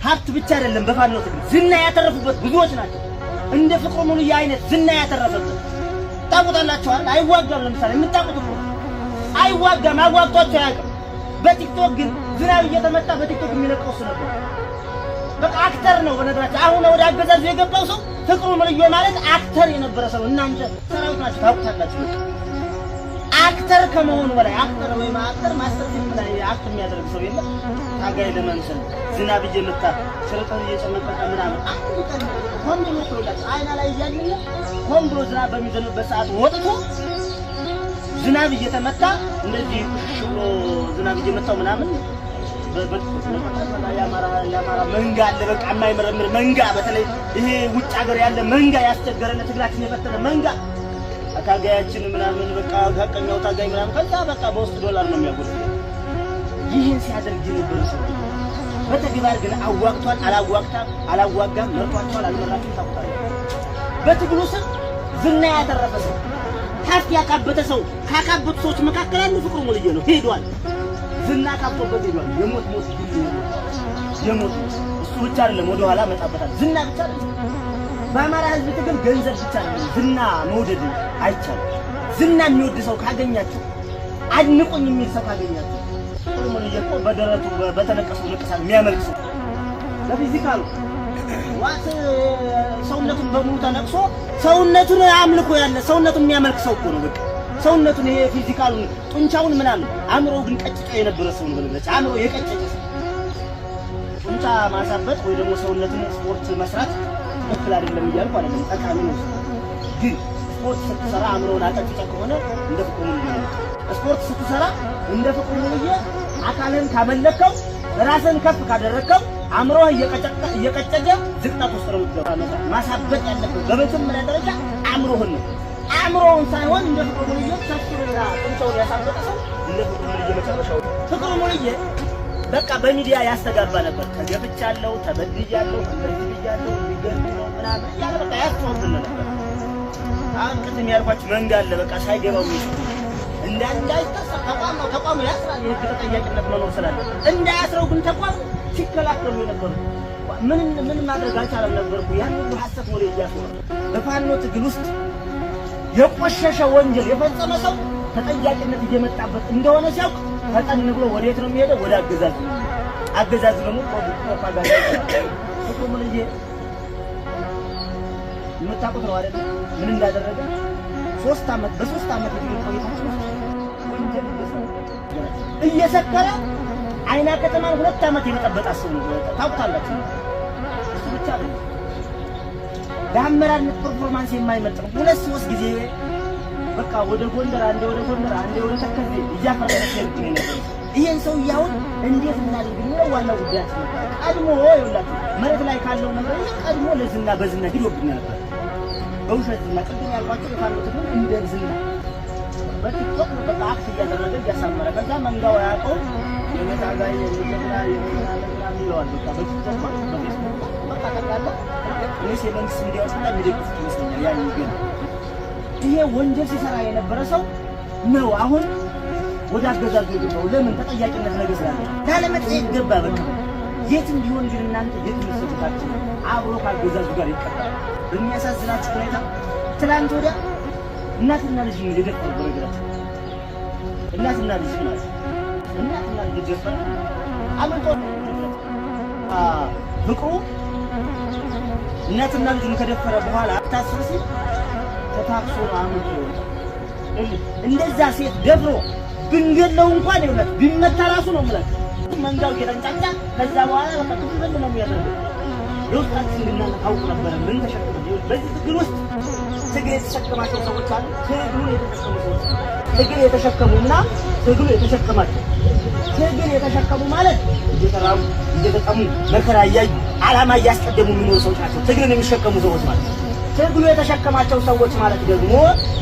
ሀብት ብቻ አይደለም በፋኖ ትግል ዝና ያተረፉበት ብዙዎች ናቸው። እንደ ፍቅሩ ሙሉዬ አይነት ዝና ያተረፈበት ታውቁታላችሁ። አይዋጋም። ለምሳሌ የምታውቁት እኮ አይዋጋም፣ አዋግቷቸው አያውቅም። በቲክቶክ ግን ዝናብ እየተመታ በቲክቶክ የሚለቀው እሱ ነበር። በቃ አክተር ነው። በነገራችን አሁን ወደ አገዛዙ የገባው ሰው ፍቅሩ ሙሉዬ ማለት አክተር የነበረ ሰው። እናንተ ሰራዊት ናችሁ ታውቁታላችሁ። አክተር ከመሆኑ በላይ አክተር ወይ ማክተር ማስተር ፊልም ላይ አክት የሚያደርግ ሰው የለም። ታጋይ ለመምሰል ዝናብ እየመታ ሽርጥን እየጨመቀቀ ምናምን ሆን ብሎ ተወላጭ አይና ላይ እያየለ ሆን ብሎ ዝናብ በሚዘንብበት ሰዓት ወጥቶ ዝናብ እየተመታ እንደዚህ ሽሎ ዝናብ እየመታው ምናምን ያማራ መንጋ አለ። በቃ የማይመረምር መንጋ፣ በተለይ ይሄ ውጭ ሀገር ያለ መንጋ ያስቸገረን ትግላችን የፈተነ መንጋ ታጋያችን ምናምን በቃ ሀቀኛው ታጋይ ምናምን ከዛ በቃ በውስጥ ዶላር ነው የሚያጎርሰው። ይህን ሲያደርግ ነበር ሰው። በተግባር ግን አዋቅቷል አላዋጋም፣ መርቷቸዋል አልመራችም ታውቃላችሁ። በትግሉ ስም ዝና ያተረፈ ሰው፣ ሀብት ያካበተ ሰው ካካበቱ ሰዎች መካከል አንዱ ፍቅሩ ሙሉዬ ነው። ሄዷል፣ ዝና ካብቶበት ሄዷል። የሞት እሱ ብቻ አይደለም፣ ወደ ኋላ መጣበታል። ዝና ብቻ አይደለም። በአማራ ህዝብ ትግል ገንዘብ ብቻ ነው ዝና መውደድ አይቻልም። ዝና የሚወድ ሰው ካገኛችሁ፣ አድንቁኝ የሚል ሰው ካገኛችሁ፣ ፍቅሩ ሙሉዬ እኮ በደረቱ በተነቀሰው ንቅሳት የሚያመልክ ሰው ለፊዚካሉ ዋት ሰውነቱን በሙሉ ተነቅሶ ሰውነቱን አምልኮ ያለ ሰውነቱን የሚያመልክ ሰው እኮ ነው። በቃ ሰውነቱን ይሄ ፊዚካሉን ጡንቻውን ምናምን፣ አእምሮው ግን ቀጭጫ የነበረ ሰው ነው። በነገራችን አእምሮ የቀጨጨ ሰው ጡንቻ ማሳበጥ ወይ ደግሞ ሰውነትን ስፖርት መስራት ትክክል አይደለም እያልኩ አይደለም፣ ጠቃሚ ነው። ግን ስፖርት ስትሰራ አእምሮውን አቀጭጫ ከሆነ እንደ ፍቅሩ ሙሉዬ ስፖርት ስትሰራ እንደ ፍቅሩ ሙሉዬ አካልን ካመለከው ራስን ከፍ ካደረከው አእምሮህ እየቀጨጨ ዝቅጠት ውስጥ ነው የምትገባው። ማሳበጥ ያለበት በመጀመሪያ ደረጃ አእምሮህን ነው። አእምሮውን ሳይሆን እንደ ፍቅሩ ሙሉዬ ሰፍሩና ጡንቻውን ያሳበጠ ሰው እንደ ፍቅሩ ሙሉዬ መጨረሻው ፍቅሩ ሙሉዬ በቃ በሚዲያ ያስተጋባ ነበር። ተገብቻለሁ፣ ተበድያለሁ፣ እንደዚህ ብያለሁ፣ ሊገርመው ምናምን ያለ በቃ ያስተውል ነበር። አንቅትም ያልኳችሁ መንጋ አለ። በቃ ሳይገባው እንዳይታሰር ተቋሙ ያስራል። የህግ ተጠያቂነት መኖር ስላለ እንዳያስረው ግን ተቋሙ ሲከላከሉ የነበሩ ምን ማድረግ አልቻለም ነበርኩ። ያን ሁሉ ሐሰት ወሬ እያሰሩ በፋኖ ትግል ውስጥ የቆሸሸ ወንጀል የፈጸመ ሰው ተጠያቂነት እየመጣበት እንደሆነ ሲያውቅ ፈጠን ብሎ ወዴት ነው የሚሄደው? ወደ አገዛዙ። አገዛዙ ደግሞ ፕሮፓጋንዳ ፍቅሩ ሙሉዬ የምታውቁት ነው አይደል? ምን እንዳደረገ በ3 ዓመት ቆይታችን ወንጀል እየሰከረ አይና ከተማን 2 ዓመት የመጠበጥ አስቡ ነው። ታውቁታላችሁ። እሱ ብቻ ነው ለአመራርነት ፐርፎርማንስ የማይመጥነው 2-3 ጊዜ በቃ ወደ ጎንደር አንዴ ወደ ተከዜ እያፈረሰ ነው። ይሄን ሰው ያውን እንዴት እናድርግ ነው ዋናው ጉዳያችን ነበር። ቀድሞ ይኸውላችሁ መሬት ላይ ካለው ነገር ቀድሞ ለዝና በዝና ሂዶብኛል ነበር። በውሸትና ቅድም ያልኳችሁ የፋኖ ትግል እንደ ዝና በቲክቶክ በቃ አክት እያደረገ እያሳመረ ከዛ መንጋው ያውቀው የመታጋይ የሚጀምራል የሚናለና ይለዋል። በቃ በቲክቶክ በፌስቡክ በቃ ተቃለ እኔስ የመንግስት ሚዲያዎች ላይ የሚደግፍ ይመስለኛል። ያን ግን ይሄ ወንጀል ሲሰራ የነበረ ሰው ነው አሁን ወደ አገዛዙ የገባው። ለምን? ተጠያቂነት ነገር ስላለ ካለመጠየቅ ገባ። በቃ የትም ቢሆን ግን እናንተ የትም ተሰጣችሁ አብሮ ካገዛዙ ጋር ይቀጥላል። በሚያሳዝናችሁ ሁኔታ ትላንት ወዲያ እናትና ልጅ የደፈሩ በነገራችን እናትና ልጅ ማለት እናትና ልጅ ደፈሩ አመንቶ ፍቅሩ እናትና ልጅን ከደፈረ በኋላ አታስርሲ ተታክሶ ነው አመንቶ እንደዛ ሴት ደፍሮ ብንገለው እንኳን ይውላል ቢመታ ራሱ ነው ማለት መንጋው እየተንጫጫ ከዛ በኋላ በቃ ትግል ነው የሚያደርገው። የውስጣችን እናንተ ታውቁ ነበር ምን ተሸክመው በዚህ ትግል ውስጥ ትግል የተሸከማቸው ሰዎች አሉ። ትግሉን የተሸከሙ ሰዎች ትግል የተሸከሙና ትግሉ የተሸከማቸው ትግል የተሸከሙ ማለት እየተራቡ እየተጠሙ መከራ እያዩ ዓላማ እያስቀደሙ የሚኖሩ ሰዎች ናቸው። ትግልን የሚሸከሙ ሰዎች ማለት ትግሉ የተሸከማቸው ሰዎች ማለት ደግሞ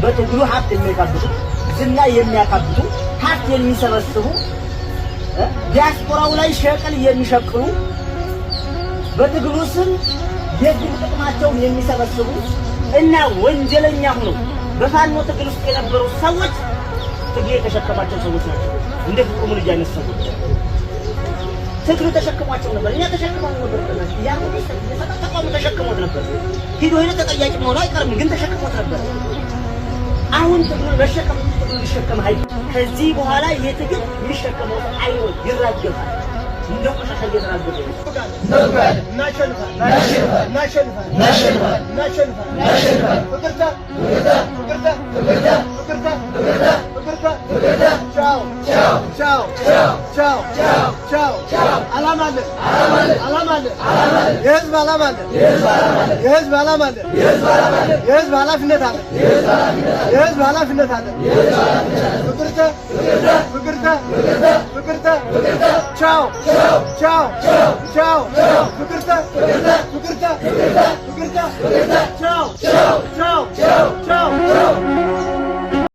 በትግሉ ሀብት የሚያካብቱ ዝና የሚያካብቱ ሀብት የሚሰበስቡ ዲያስፖራው ላይ ሸቀል የሚሸቅሉ በትግሉ ስም የግል ጥቅማቸውን የሚሰበስቡ እና ወንጀለኛ ሆነው በፋኖ ትግል ውስጥ የነበሩ ሰዎች ትግል የተሸከማቸው ሰዎች ናቸው። እንደ ፍቅሩ ሙሉዬ አይነት ሰዎች ትግሉ ተሸክሟቸው ነበር። እኛ ተሸክመን ነበር። ተሸክሞት ነበር። ሂዶ ተጠያቂ መሆኑ አይቀርም፣ ግን ተሸክሞት ነበር። አሁን ትግሉን መሸከም ሊሸከም አይደል። ከዚህ በኋላ ይሄ ትግል የሚሸከመው አይሆን ይራገፋል። እንደ ቆሻሻ እየተራገፈ ነው። የህዝብ ዓላማ አለ። የህዝብ ዓላማ አለ። የህዝብ ኃላፊነት አለ። የህዝብ ኃላፊነት አለ። ፍቅርተ ቻው ቻው ቻው ፍቅርተ